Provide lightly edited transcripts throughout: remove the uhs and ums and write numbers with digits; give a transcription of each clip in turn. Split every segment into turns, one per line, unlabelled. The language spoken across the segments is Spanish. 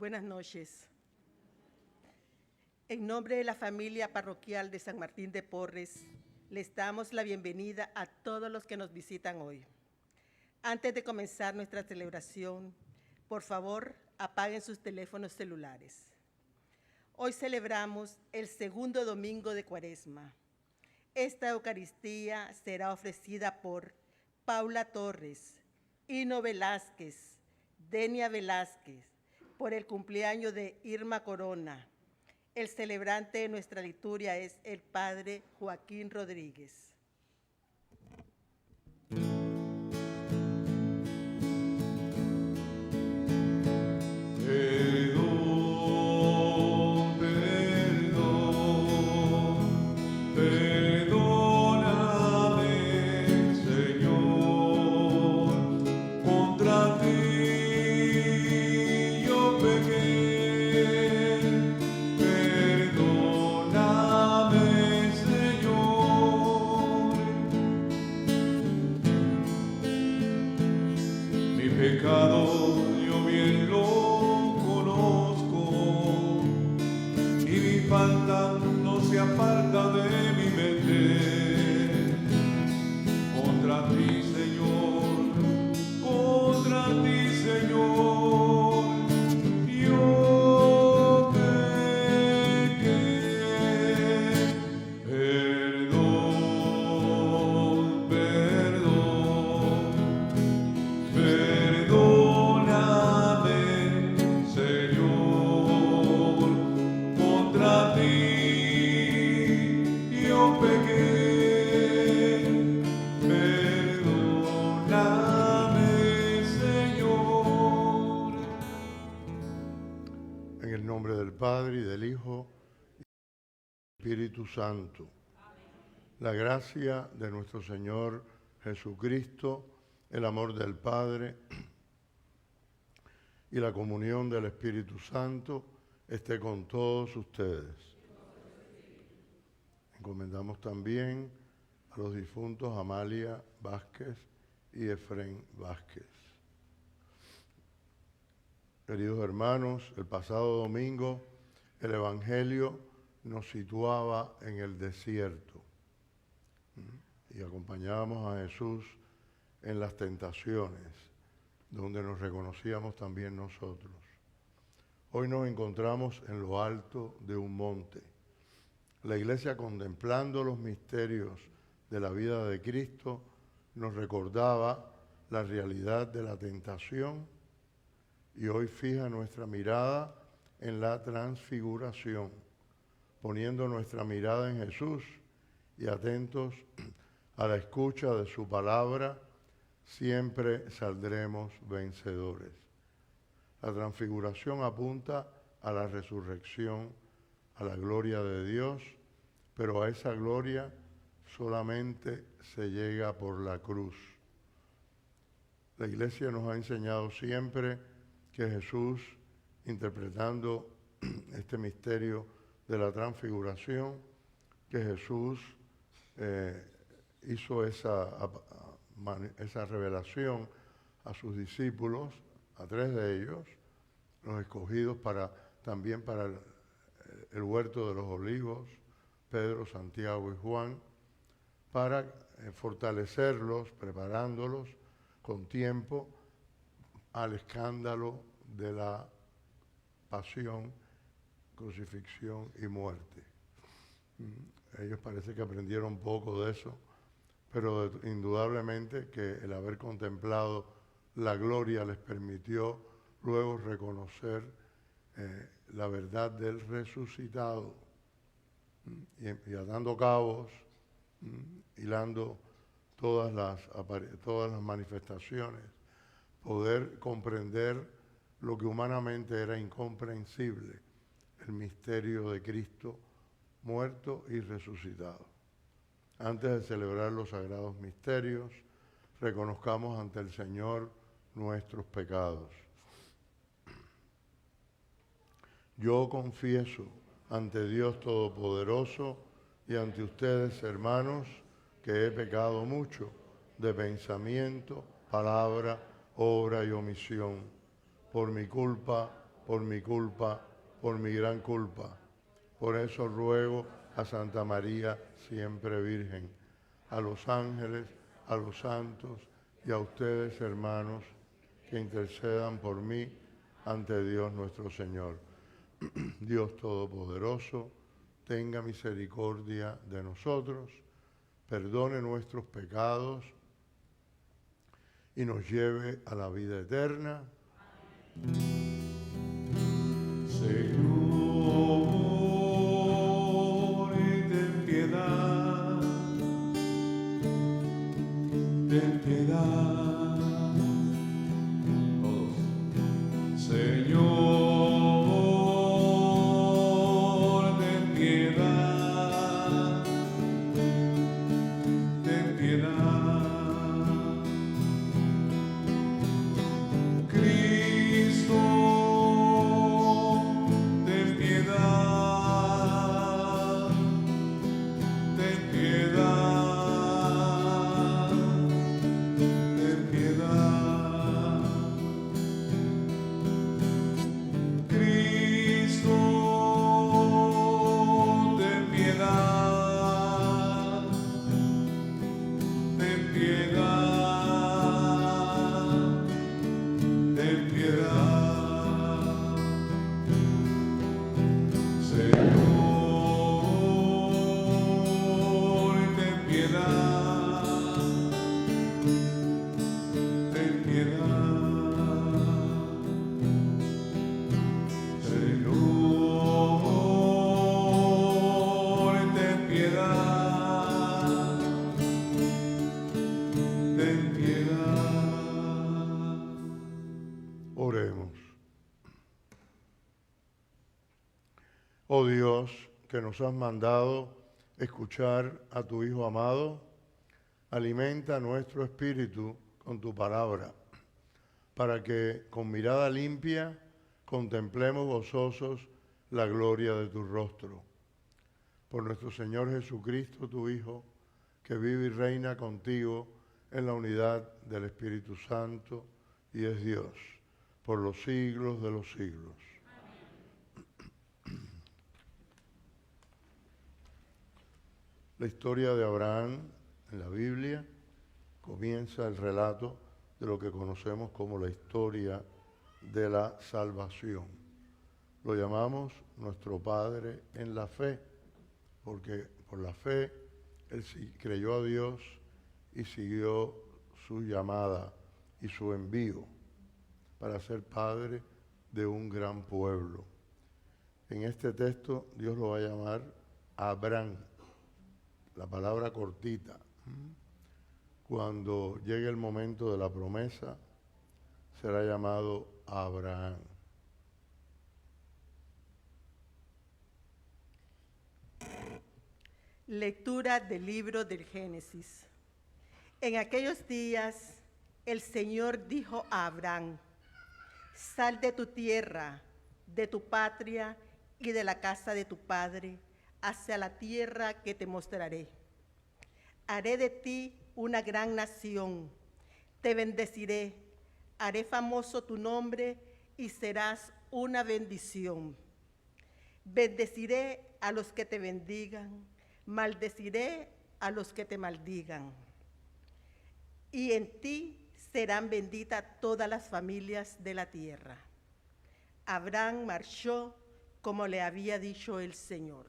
Buenas noches. En nombre de la familia parroquial de San Martín de Porres, les damos la bienvenida a todos los que nos visitan hoy. Antes de comenzar nuestra celebración, por favor, apaguen sus teléfonos celulares. Hoy celebramos el segundo domingo de Cuaresma. Esta Eucaristía será ofrecida por Paula Torres, Hino Velázquez, Denia Velázquez, por el cumpleaños de Irma Corona. El celebrante de nuestra liturgia es el Padre Joaquín Rodríguez.
Espíritu Santo. La gracia de nuestro Señor Jesucristo, el amor del Padre y la comunión del Espíritu Santo esté con todos ustedes. Encomendamos también a los difuntos Amalia Vázquez y Efrén Vázquez. Queridos hermanos, el pasado domingo el Evangelio nos situaba en el desierto y acompañábamos a Jesús en las tentaciones, donde nos reconocíamos también nosotros. Hoy nos encontramos en lo alto de un monte. La Iglesia, contemplando los misterios de la vida de Cristo, nos recordaba la realidad de la tentación y hoy fija nuestra mirada en la transfiguración, poniendo nuestra mirada en Jesús y atentos a la escucha de su palabra, siempre saldremos vencedores. La transfiguración apunta a la resurrección, a la gloria de Dios, pero a esa gloria solamente se llega por la cruz. La Iglesia nos ha enseñado siempre que Jesús, interpretando este misterio de la transfiguración, que Jesús hizo esa revelación a sus discípulos, a 3 de ellos, los escogidos también para el huerto de los olivos, Pedro, Santiago y Juan, para fortalecerlos, preparándolos con tiempo al escándalo de la pasión, crucifixión y muerte. Ellos parece que aprendieron poco de eso, pero indudablemente que el haber contemplado la gloria les permitió luego reconocer la verdad del resucitado y atando cabos, hilando todas las manifestaciones, poder comprender lo que humanamente era incomprensible, el misterio de Cristo muerto y resucitado. Antes de celebrar los sagrados misterios, reconozcamos ante el Señor nuestros pecados. Yo confieso ante Dios Todopoderoso y ante ustedes, hermanos, que he pecado mucho de pensamiento, palabra, obra y omisión. Por mi culpa, por mi culpa, por mi gran culpa. Por eso ruego a Santa María, siempre Virgen, a los ángeles, a los santos y a ustedes, hermanos, que intercedan por mí ante Dios nuestro Señor. Dios Todopoderoso, tenga misericordia de nosotros, perdone nuestros pecados y nos lleve a la vida eterna.
Señor, ten piedad, ten piedad. Todos. Señor, ten piedad, ten piedad. Cristo, ten piedad, ten piedad, ten piedad. Cristo, ten piedad, ten piedad, ten piedad. Señor, ten piedad, ten piedad. Señor, ten piedad, ten piedad.
Oremos. Oh Dios, que nos has mandado escuchar a tu Hijo amado, alimenta nuestro espíritu con tu palabra, para que con mirada limpia contemplemos gozosos la gloria de tu rostro. Por nuestro Señor Jesucristo, tu Hijo, que vive y reina contigo en la unidad del Espíritu Santo y es Dios, por los siglos de los siglos. La historia de Abraham en la Biblia comienza el relato de lo que conocemos como la historia de la salvación. Lo llamamos nuestro Padre en la fe, porque por la fe él creyó a Dios y siguió su llamada y su envío para ser padre de un gran pueblo. En este texto Dios lo va a llamar Abraham, la palabra cortita. Cuando llegue el momento de la promesa, será llamado Abraham.
Lectura del libro del Génesis. En aquellos días, el Señor dijo a Abraham: sal de tu tierra, de tu patria y de la casa de tu padre, hacia la tierra que te mostraré. Haré de ti una gran nación, te bendeciré, haré famoso tu nombre y serás una bendición. Bendeciré a los que te bendigan, maldeciré a los que te maldigan. Y en ti serán benditas todas las familias de la tierra. Abraham marchó como le había dicho el Señor.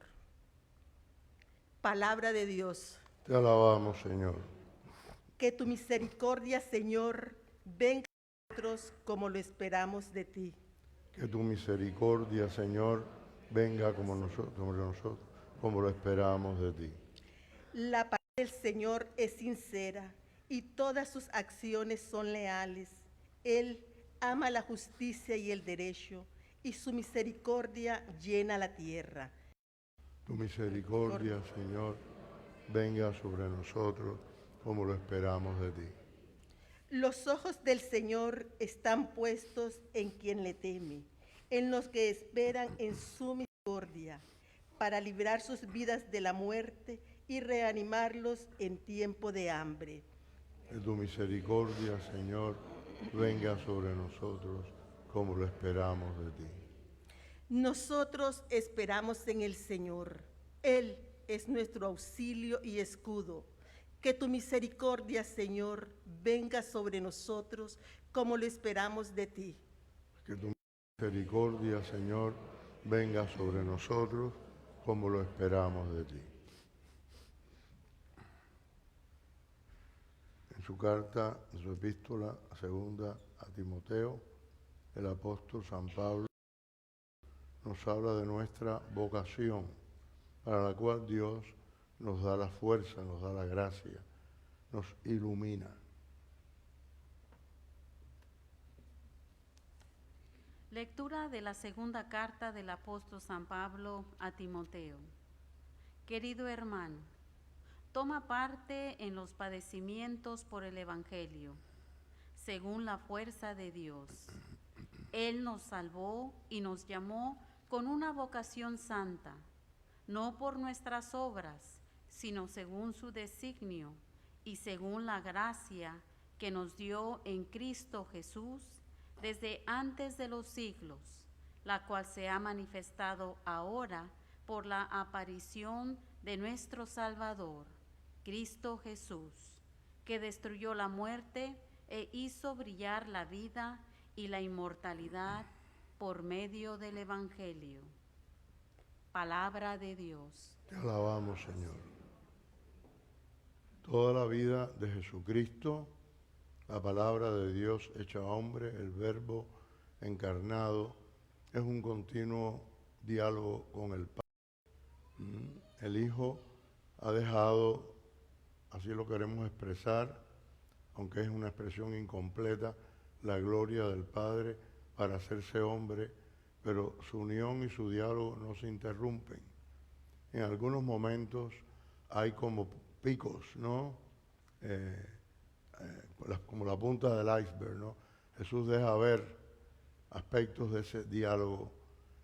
Palabra de Dios.
Te alabamos, Señor.
Que tu misericordia, Señor, venga a nosotros como lo esperamos de ti.
Que tu misericordia, Señor, venga como nosotros, como lo esperamos de ti.
La palabra del Señor es sincera y todas sus acciones son leales. Él ama la justicia y el derecho, y su misericordia llena la tierra.
Tu misericordia, Señor, venga sobre nosotros como lo esperamos de ti.
Los ojos del Señor están puestos en quien le teme, en los que esperan en su misericordia, para librar sus vidas de la muerte y reanimarlos en tiempo de hambre.
Que tu misericordia, Señor, venga sobre nosotros como lo esperamos de ti.
Nosotros esperamos en el Señor. Él es nuestro auxilio y escudo. Que tu misericordia, Señor, venga sobre nosotros como lo esperamos de ti.
Que tu misericordia, Señor, venga sobre nosotros como lo esperamos de ti. En su carta, en su epístola segunda a Timoteo, el apóstol San Pablo nos habla de nuestra vocación, para la cual Dios nos da la fuerza, nos da la gracia, nos ilumina.
Lectura de la segunda carta del apóstol San Pablo a Timoteo. Querido hermano, toma parte en los padecimientos por el Evangelio, según la fuerza de Dios. Él nos salvó y nos llamó con una vocación santa, no por nuestras obras, sino según su designio y según la gracia que nos dio en Cristo Jesús desde antes de los siglos, la cual se ha manifestado ahora por la aparición de nuestro Salvador, Cristo Jesús, que destruyó la muerte e hizo brillar la vida y la inmortalidad por medio del Evangelio. Palabra de Dios.
Te alabamos, Señor. Toda la vida de Jesucristo, la palabra de Dios hecha hombre, el Verbo encarnado, es un continuo diálogo con el Padre. El Hijo ha dejado, así lo queremos expresar, aunque es una expresión incompleta, la gloria del Padre para hacerse hombre, pero su unión y su diálogo no se interrumpen. En algunos momentos hay como picos, ¿no? Como la punta del iceberg, ¿no? Jesús deja ver aspectos de ese diálogo,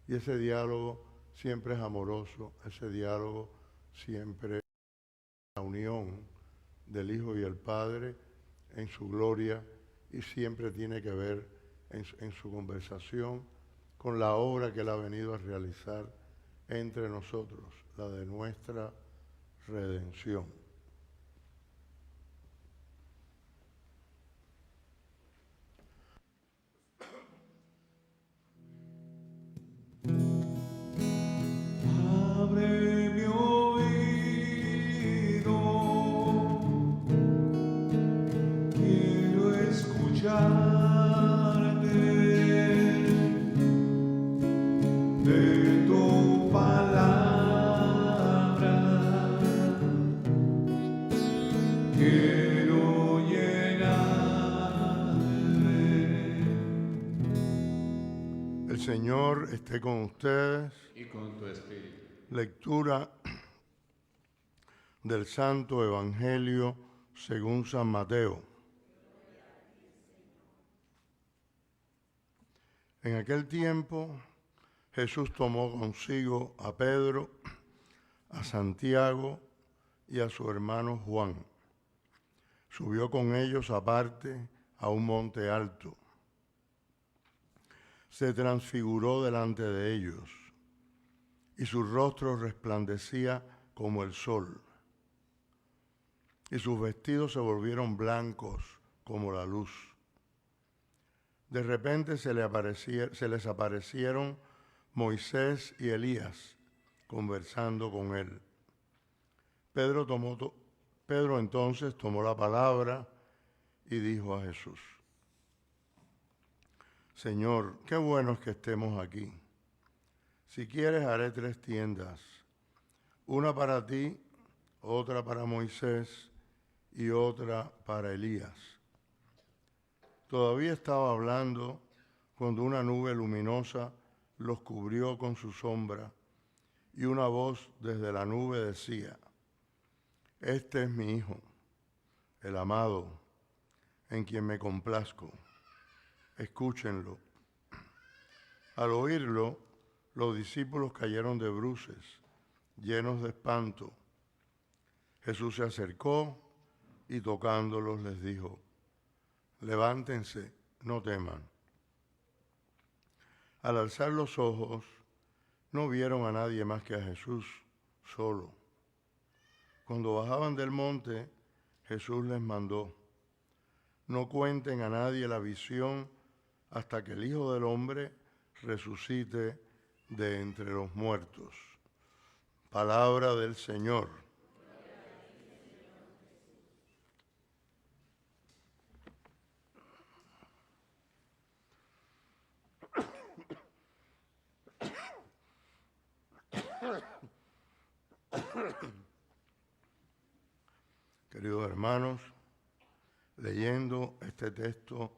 y ese diálogo siempre es amoroso, ese diálogo siempre es la unión del Hijo y el Padre en su gloria, y siempre tiene que ver en su conversación con la obra que Él ha venido a realizar entre nosotros, la de nuestra redención.
Abre mi oído, quiero escucharte, de tu palabra, quiero llenarme.
El Señor esté con ustedes.
Y con tu espíritu.
Lectura del Santo Evangelio según San Mateo. En aquel tiempo, Jesús tomó consigo a Pedro, a Santiago y a su hermano Juan. Subió con ellos aparte a un monte alto. Se transfiguró delante de ellos, y su rostro resplandecía como el sol, y sus vestidos se volvieron blancos como la luz. De repente se les aparecieron Moisés y Elías conversando con él. Pedro entonces tomó la palabra y dijo a Jesús: Señor, qué bueno es que estemos aquí. Si quieres, haré 3 tiendas, una para ti, otra para Moisés y otra para Elías. Todavía estaba hablando cuando una nube luminosa los cubrió con su sombra, y una voz desde la nube decía: Este es mi Hijo, el amado, en quien me complazco. Escúchenlo. Al oírlo, los discípulos cayeron de bruces, llenos de espanto. Jesús se acercó y tocándolos les dijo: Levántense, no teman. Al alzar los ojos, no vieron a nadie más que a Jesús solo. Cuando bajaban del monte, Jesús les mandó: no cuenten a nadie la visión hasta que el Hijo del Hombre resucite de entre los muertos. Palabra del Señor. Queridos hermanos, leyendo este texto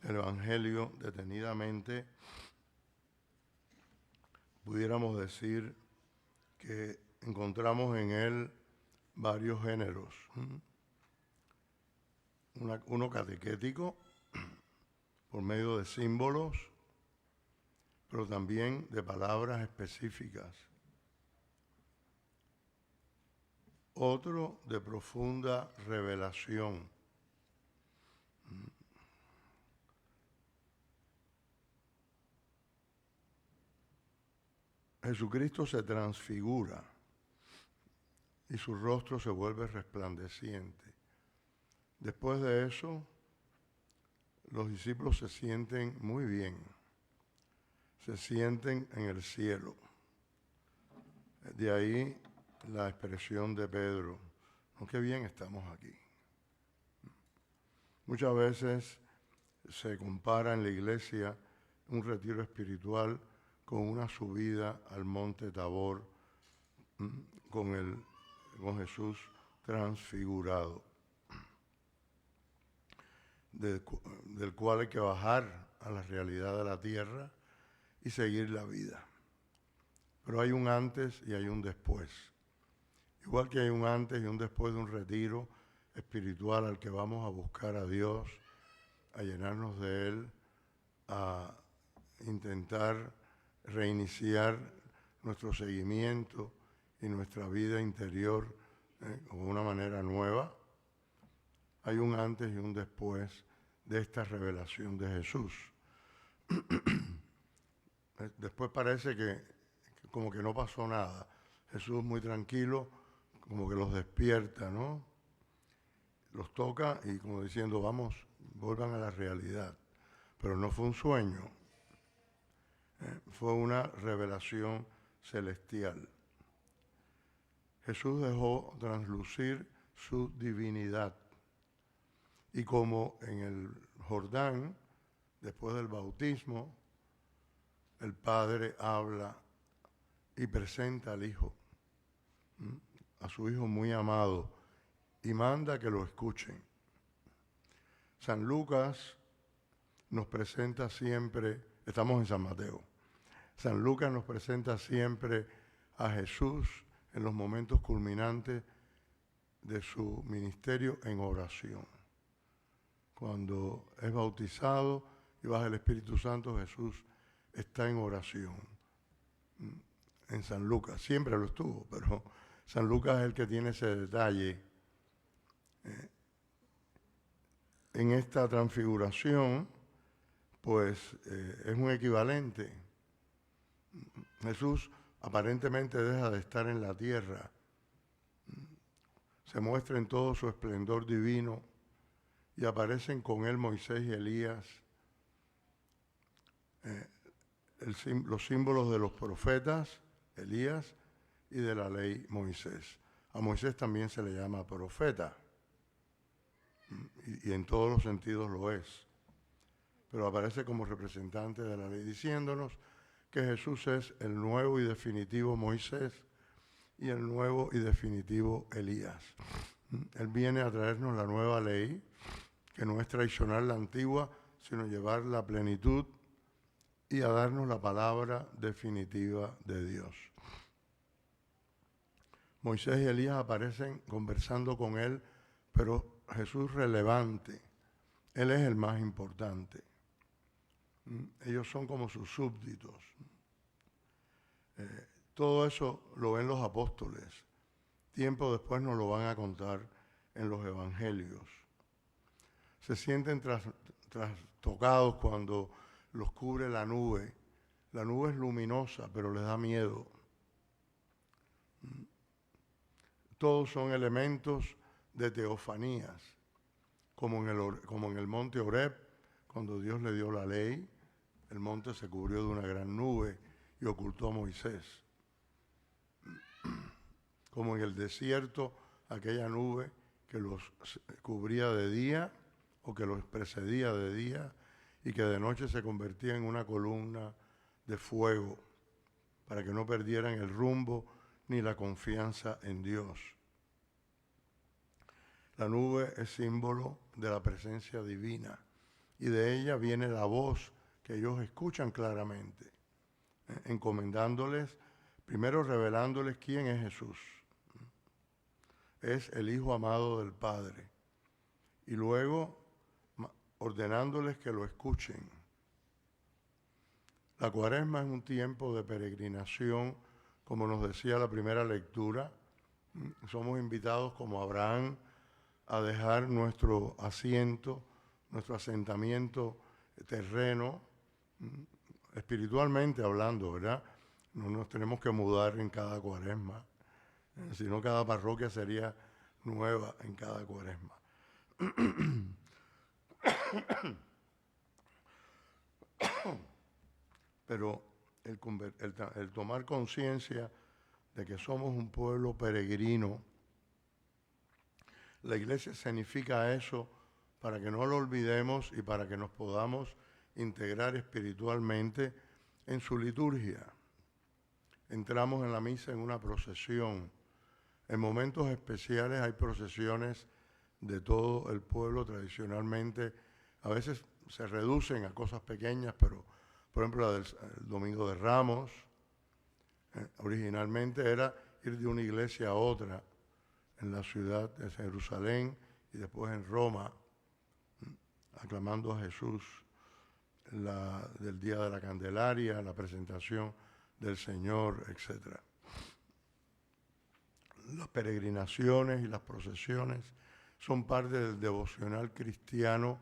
del Evangelio detenidamente, pudiéramos decir que encontramos en él varios géneros. Uno catequético, por medio de símbolos, pero también de palabras específicas. Otro de profunda revelación. Jesucristo se transfigura y su rostro se vuelve resplandeciente. Después de eso, los discípulos se sienten muy bien, se sienten en el cielo. De ahí la expresión de Pedro: "Oh, qué bien estamos aquí". Muchas veces se compara en la iglesia un retiro espiritual con una subida al monte Tabor con Jesús transfigurado, del cual hay que bajar a la realidad de la tierra y seguir la vida. Pero hay un antes y hay un después. Igual que hay un antes y un después de un retiro espiritual al que vamos a buscar a Dios, a llenarnos de Él, a intentar reiniciar nuestro seguimiento y nuestra vida interior de una manera nueva. Hay un antes y un después de esta revelación de Jesús. Después parece que como que no pasó nada. Jesús muy tranquilo, como que los despierta, ¿no? Los toca y como diciendo: vamos, vuelvan a la realidad. Pero no fue un sueño, fue una revelación celestial. Jesús dejó traslucir su divinidad. Y como en el Jordán, después del bautismo, el Padre habla y presenta al Hijo, a su Hijo muy amado, y manda que lo escuchen. San Lucas nos presenta siempre, estamos en San Mateo, San Lucas nos presenta siempre a Jesús en los momentos culminantes de su ministerio en oración. Cuando es bautizado y baja el Espíritu Santo, Jesús está en oración. En San Lucas, siempre lo estuvo, pero San Lucas es el que tiene ese detalle. En esta transfiguración, pues es un equivalente. Jesús aparentemente deja de estar en la tierra, se muestra en todo su esplendor divino y aparecen con él Moisés y Elías, los símbolos de los profetas, Elías, y de la ley, Moisés. A Moisés también se le llama profeta, y en todos los sentidos lo es, pero aparece como representante de la ley, diciéndonos que Jesús es el nuevo y definitivo Moisés y el nuevo y definitivo Elías. Él viene a traernos la nueva ley, que no es traicionar la antigua, sino llevar la plenitud y a darnos la palabra definitiva de Dios. Moisés y Elías aparecen conversando con él, pero Jesús relevante. Él es el más importante. Ellos son como sus súbditos. Todo eso lo ven los apóstoles. Tiempo después nos lo van a contar en los evangelios. Se sienten trastocados cuando los cubre la nube La nube es luminosa, pero les da miedo. Todos son elementos de teofanías, como en el monte Horeb, cuando Dios le dio la ley, el monte se cubrió de una gran nube y ocultó a Moisés. Como en el desierto, aquella nube que los cubría de día o que los precedía de día y que de noche se convertía en una columna de fuego para que no perdieran el rumbo ni la confianza en Dios. La nube es símbolo de la presencia divina y de ella viene la voz que ellos escuchan claramente, encomendándoles, primero revelándoles quién es Jesús. Es el Hijo amado del Padre. Y luego ordenándoles que lo escuchen. La Cuaresma es un tiempo de peregrinación, como nos decía la primera lectura. Somos invitados como Abraham a dejar nuestro asiento, nuestro asentamiento terreno, espiritualmente hablando, ¿verdad? No nos tenemos que mudar en cada Cuaresma, sino cada parroquia sería nueva en cada Cuaresma. Pero el tomar conciencia de que somos un pueblo peregrino, la Iglesia significa eso para que no lo olvidemos y para que nos podamos integrar espiritualmente en su liturgia. Entramos en la misa en una procesión. En momentos especiales hay procesiones de todo el pueblo tradicionalmente. A veces se reducen a cosas pequeñas, pero por ejemplo la del Domingo de Ramos, originalmente era ir de una iglesia a otra en la ciudad de Jerusalén y después en Roma, aclamando a Jesús, del Día de la Candelaria, la presentación del Señor, etc. Las peregrinaciones y las procesiones son parte del devocional cristiano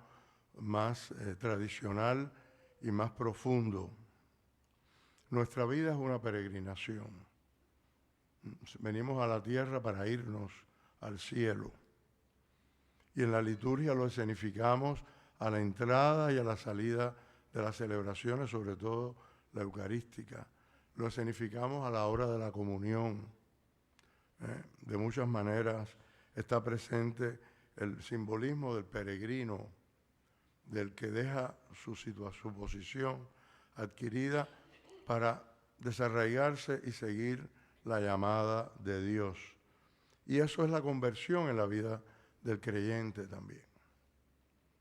más tradicional y más profundo. Nuestra vida es una peregrinación. Venimos a la tierra para irnos al cielo. Y en la liturgia lo escenificamos a la entrada y a la salida de las celebraciones, sobre todo la eucarística. Lo escenificamos a la hora de la comunión. De muchas maneras está presente el simbolismo del peregrino, del que deja su posición adquirida para desarraigarse y seguir la llamada de Dios. Y eso es la conversión en la vida del creyente también.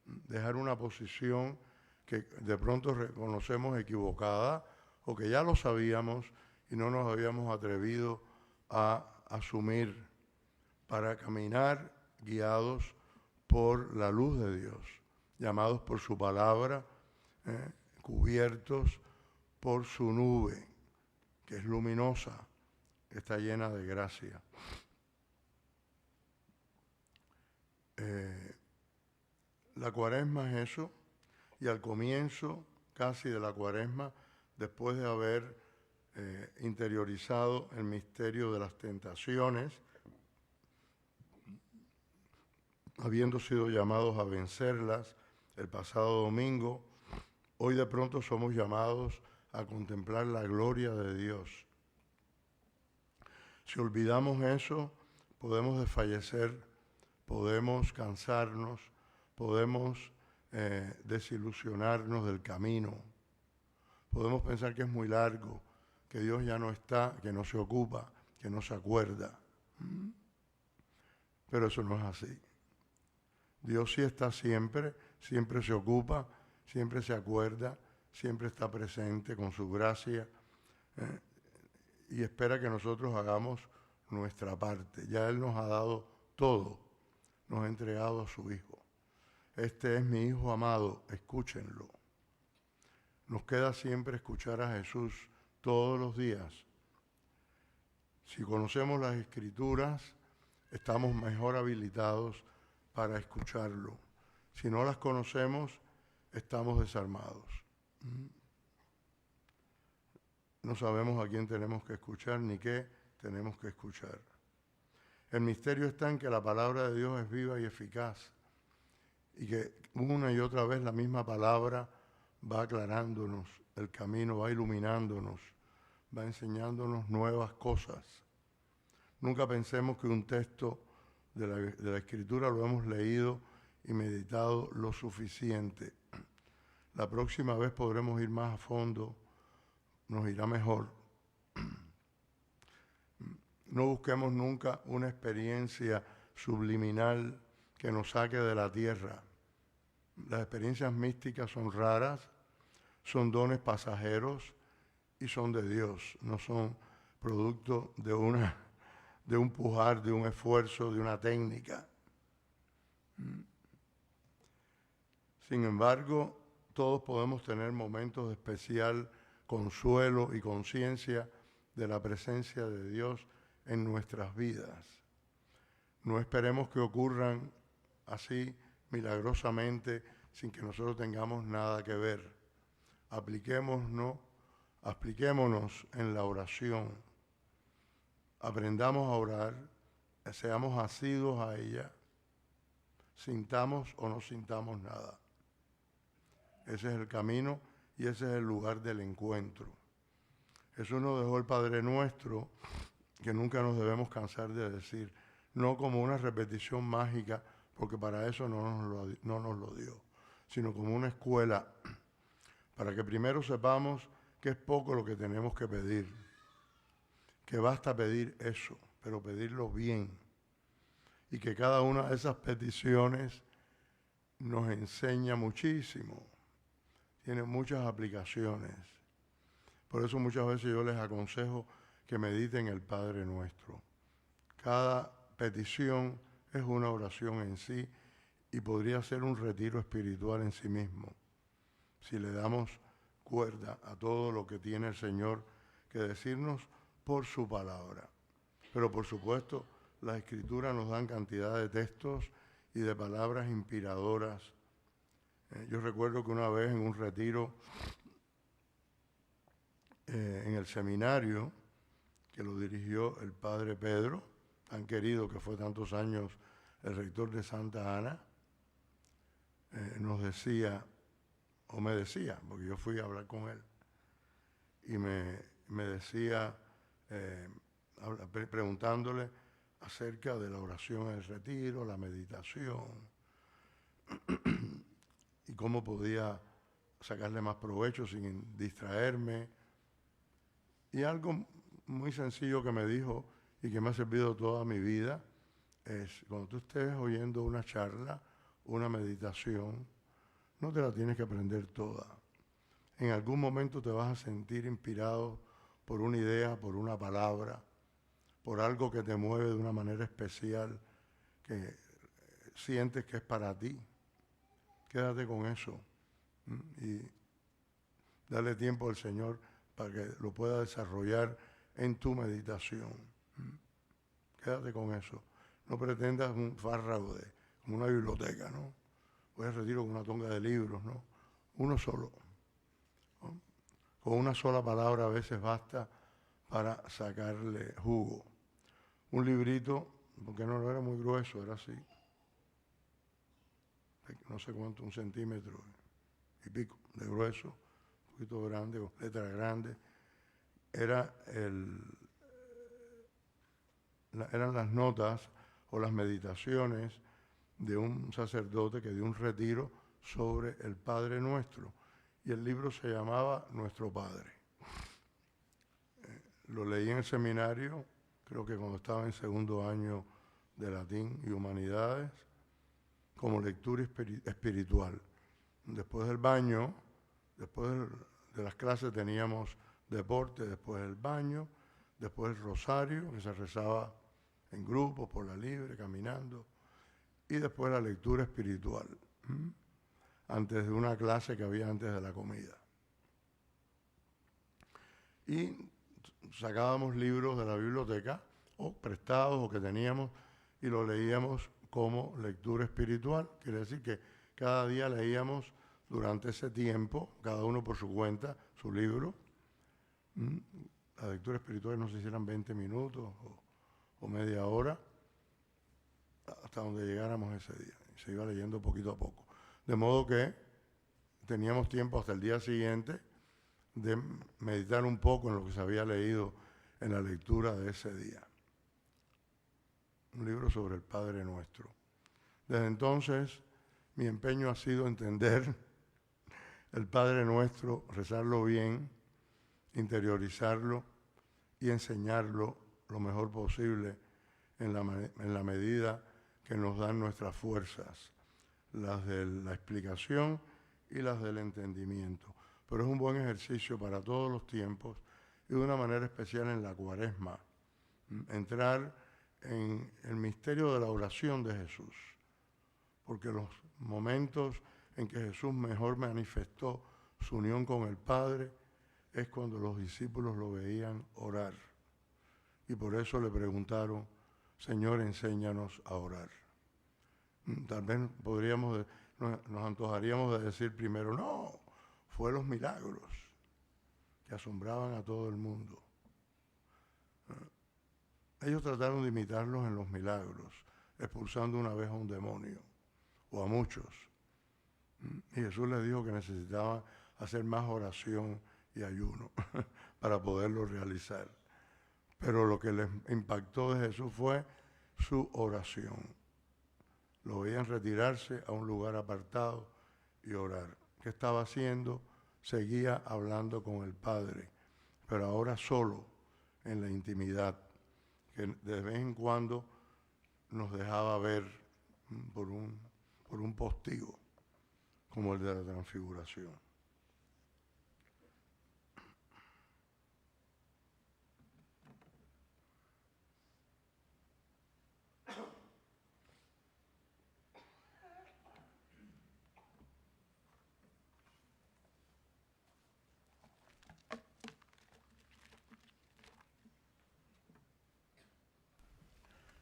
Dejar una posición que de pronto reconocemos equivocada o que ya lo sabíamos y no nos habíamos atrevido a asumir para caminar guiados por la luz de Dios, llamados por su palabra, cubiertos por su nube, que es luminosa, que está llena de gracia. La Cuaresma es eso, y al comienzo casi de la Cuaresma, después de haber interiorizado el misterio de las tentaciones, habiendo sido llamados a vencerlas el pasado domingo, hoy de pronto somos llamados a contemplar la gloria de Dios. Si olvidamos eso, podemos desfallecer, podemos cansarnos, podemos desilusionarnos del camino, podemos pensar que es muy largo, que Dios ya no está, que no se ocupa, que no se acuerda. Pero eso no es así. Dios sí está siempre, siempre se ocupa, siempre se acuerda, siempre está presente con su gracia y espera que nosotros hagamos nuestra parte. Ya Él nos ha dado todo, nos ha entregado a su Hijo. Este es mi Hijo amado, escúchenlo. Nos queda siempre escuchar a Jesús todos los días. Si conocemos las Escrituras, estamos mejor habilitados para escucharlo. Si no las conocemos, estamos desarmados. no sabemos a quién tenemos que escuchar ni qué tenemos que escuchar. El misterio está en que la palabra de Dios es viva y eficaz y que una y otra vez la misma palabra va aclarándonos el camino, va iluminándonos, va enseñándonos nuevas cosas. Nunca pensemos que un texto de la Escritura lo hemos leído y meditado lo suficiente. La próxima vez podremos ir más a fondo, nos irá mejor. No busquemos nunca una experiencia subliminal que nos saque de la tierra. Las experiencias místicas son raras, son dones pasajeros y son de Dios, no son producto de un pujar, de un esfuerzo, de una técnica. Sin embargo, todos podemos tener momentos de especial consuelo y conciencia de la presencia de Dios en nuestras vidas. No esperemos que ocurran así milagrosamente sin que nosotros tengamos nada que ver. Apliquémonos en la oración. Aprendamos a orar, seamos asiduos a ella, sintamos o no sintamos nada. Ese es el camino y ese es el lugar del encuentro. Eso nos dejó el Padre Nuestro, que nunca nos debemos cansar de decir, no como una repetición mágica, porque para eso no nos lo dio, sino como una escuela, para que primero sepamos que es poco lo que tenemos que pedir, que basta pedir eso, pero pedirlo bien, y que cada una de esas peticiones nos enseña muchísimo, tiene muchas aplicaciones. Por eso muchas veces yo les aconsejo que mediten el Padre Nuestro. Cada petición es una oración en sí y podría ser un retiro espiritual en sí mismo, si le damos cuerda a todo lo que tiene el Señor que decirnos por su palabra. Pero por supuesto, las Escrituras nos dan cantidad de textos y de palabras inspiradoras. Yo recuerdo que una vez en un retiro en el seminario, que lo dirigió el Padre Pedro, tan querido que fue tantos años el rector de Santa Ana, nos decía, o me decía, porque yo fui a hablar con él, y me decía, preguntándole acerca de la oración en el retiro, la meditación, y cómo podía sacarle más provecho sin distraerme. Y algo muy sencillo que me dijo y que me ha servido toda mi vida es, cuando tú estés oyendo una charla, una meditación, no te la tienes que aprender toda. En algún momento te vas a sentir inspirado por una idea, por una palabra, por algo que te mueve de una manera especial, que sientes que es para ti. Quédate con eso y dale tiempo al Señor para que lo pueda desarrollar en tu meditación. Quédate con eso. No pretendas un fárrago como una biblioteca, ¿no? Voy a retiro con una tonga de libros, ¿no? Uno solo. ¿No? Con una sola palabra a veces basta para sacarle jugo. Un librito, porque no era muy grueso, era así. No sé cuánto, 1 centímetro y pico de grueso, un poquito grande, con letras grandes. Eran las notas o las meditaciones de un sacerdote que dio un retiro sobre el Padre Nuestro. Y el libro se llamaba Nuestro Padre. Lo leí en el seminario, creo que cuando estaba en segundo año de latín y humanidades, como lectura espiritual. Después del baño, después de las clases teníamos deporte, después del baño, después el rosario, que se rezaba en grupos, por la libre, caminando, y después la lectura espiritual, antes de una clase que había antes de la comida. Y sacábamos libros de la biblioteca, o prestados, o que teníamos, y los leíamos como lectura espiritual. Quiere decir que cada día leíamos durante ese tiempo, cada uno por su cuenta, su libro, La lectura espiritual no sé si eran 20 minutos o media hora, hasta donde llegáramos ese día. Se iba leyendo poquito a poco. De modo que teníamos tiempo hasta el día siguiente de meditar un poco en lo que se había leído en la lectura de ese día. Un libro sobre el Padre Nuestro. Desde entonces, mi empeño ha sido entender el Padre Nuestro, rezarlo bien, interiorizarlo y enseñarlo lo mejor posible en la medida que nos dan nuestras fuerzas, las de la explicación y las del entendimiento. Pero es un buen ejercicio para todos los tiempos y de una manera especial en la Cuaresma, entrar en el misterio de la oración de Jesús, porque los momentos en que Jesús mejor manifestó su unión con el Padre es cuando los discípulos lo veían orar. Y por eso le preguntaron, Señor, enséñanos a orar. Tal vez nos antojaríamos de decir primero, no, fue los milagros que asombraban a todo el mundo. Ellos trataron de imitarlos en los milagros, expulsando una vez a un demonio, o a muchos. Y Jesús les dijo que necesitaban hacer más oración y ayuno para poderlo realizar. Pero lo que les impactó de Jesús fue su oración. Lo veían retirarse a un lugar apartado y orar. ¿Qué estaba haciendo? Seguía hablando con el Padre, pero ahora solo, en la intimidad, que de vez en cuando nos dejaba ver por un postigo, como el de la Transfiguración.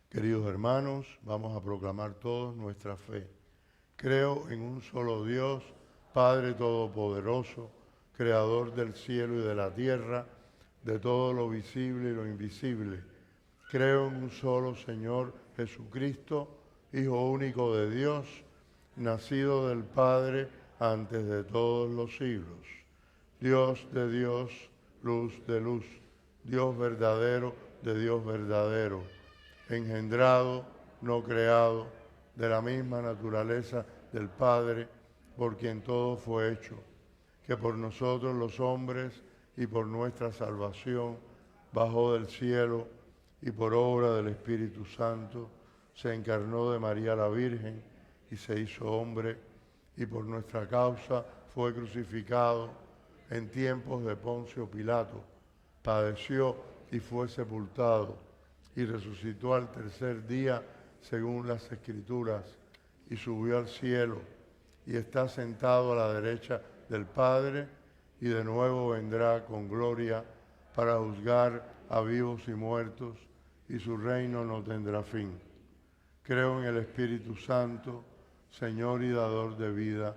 Queridos hermanos, vamos a proclamar todos nuestra fe. Creo en un solo Dios, Padre Todopoderoso, Creador del cielo y de la tierra, de todo lo visible y lo invisible. Creo en un solo Señor Jesucristo, Hijo único de Dios, nacido del Padre antes de todos los siglos. Dios de Dios, luz de luz, Dios verdadero de Dios verdadero, engendrado, no creado, de la misma naturaleza del Padre, por quien todo fue hecho, que por nosotros los hombres y por nuestra salvación bajó del cielo y por obra del Espíritu Santo se encarnó de María la Virgen y se hizo hombre, y por nuestra causa fue crucificado en tiempos de Poncio Pilato, padeció y fue sepultado, y resucitó al tercer día según las Escrituras, y subió al cielo, y está sentado a la derecha del Padre, y de nuevo vendrá con gloria para juzgar a vivos y muertos, y su reino no tendrá fin. Creo en el Espíritu Santo, Señor y dador de vida,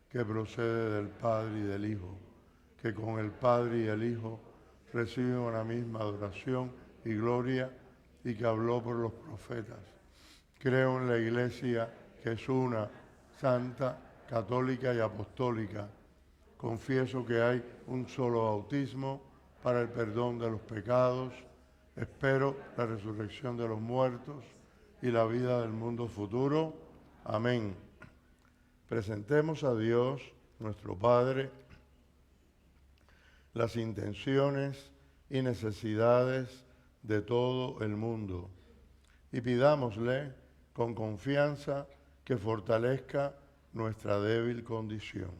que procede del Padre y del Hijo, que con el Padre y el Hijo reciben una misma adoración y gloria, y que habló por los profetas. Creo en la Iglesia, que es una, santa, católica y apostólica. Confieso que hay un solo bautismo para el perdón de los pecados. Espero la resurrección de los muertos y la vida del mundo futuro. Amén. Presentemos a Dios, nuestro Padre, las intenciones y necesidades de todo el mundo, y pidámosle con confianza que fortalezca nuestra débil condición.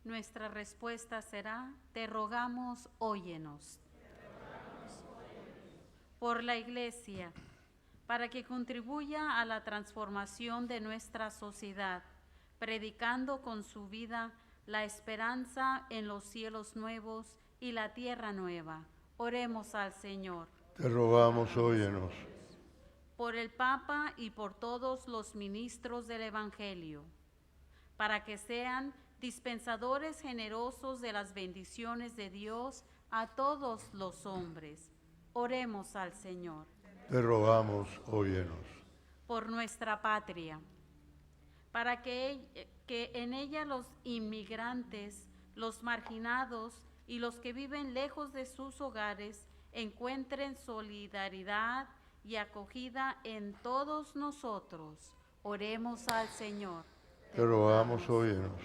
Nuestra respuesta será, te rogamos, óyenos. Por la Iglesia, para que contribuya a la transformación de nuestra sociedad, predicando con su vida la esperanza en los cielos nuevos y la tierra nueva. Oremos al Señor.
Te rogamos, óyenos.
Por el Papa y por todos los ministros del Evangelio, para que sean dispensadores generosos de las bendiciones de Dios a todos los hombres. Oremos al Señor.
Te rogamos, óyenos.
Por nuestra patria, para que en ella los inmigrantes, los marginados y los que viven lejos de sus hogares encuentren solidaridad y acogida en todos nosotros. Oremos al Señor.
Te rogamos, óyenos.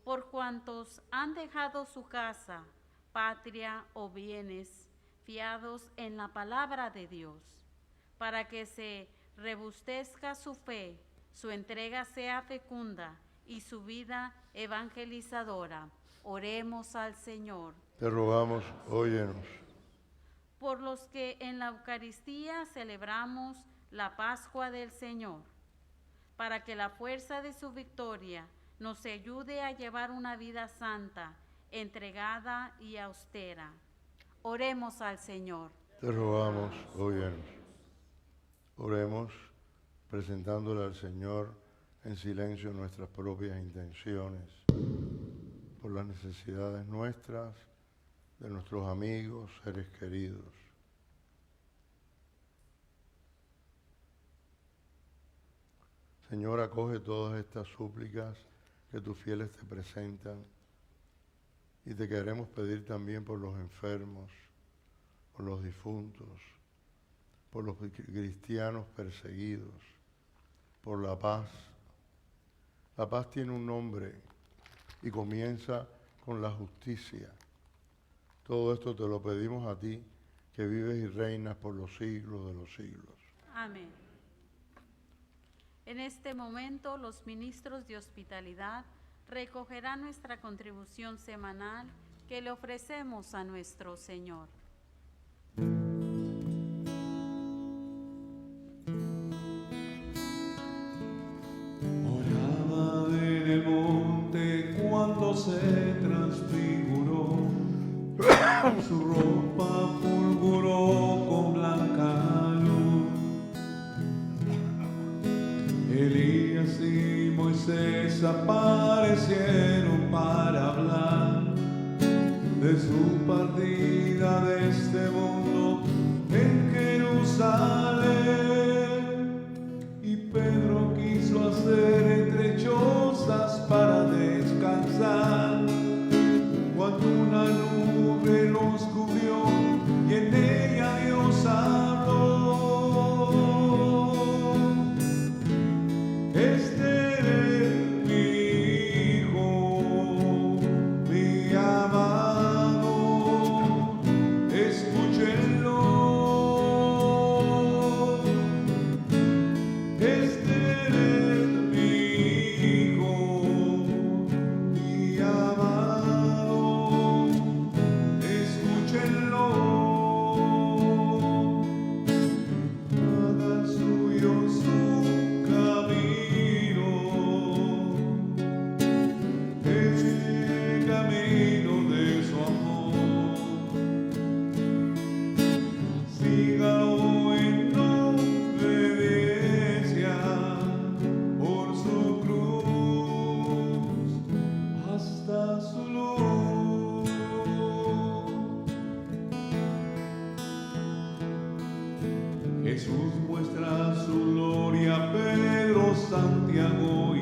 Por cuantos han dejado su casa, patria o bienes, fiados en la palabra de Dios, para que se rebustezca su fe, su entrega sea fecunda y su vida evangelizadora. Oremos al Señor.
Te rogamos, óyenos.
Por los que en la Eucaristía celebramos la Pascua del Señor, para que la fuerza de su victoria nos ayude a llevar una vida santa, entregada y austera. Oremos al Señor.
Te rogamos, óyenos. Oremos presentándole al Señor en silencio nuestras propias intenciones, por las necesidades nuestras, de nuestros amigos, seres queridos. Señor, acoge todas estas súplicas que tus fieles te presentan y te queremos pedir también por los enfermos, por los difuntos, por los cristianos perseguidos, por la paz. La paz tiene un nombre y comienza con la justicia. Todo esto te lo pedimos a ti, que vives y reinas por los siglos de los siglos.
Amén. En este momento, los ministros de hospitalidad recogerán nuestra contribución semanal que le ofrecemos a nuestro Señor.
Oraba en el monte cuando se transfiguró, su ropa fulguró con blanca luz. Elías y Moisés aparecieron para hablar de su partida de este mundo en Jerusalén. Y Pedro quiso hacer entre chozas para descansar, cuando una nube los cubrió y en ella Dios habló. Este es mi Hijo, mi amado, escúchenlo. Este es mi Hijo, mi amado, escúchenlo. Hagan suyo su camino, el camino de su amor. Sígalo en obediencia por su cruz hasta su luz. Jesús muestra su gloria a Pedro, Santiago y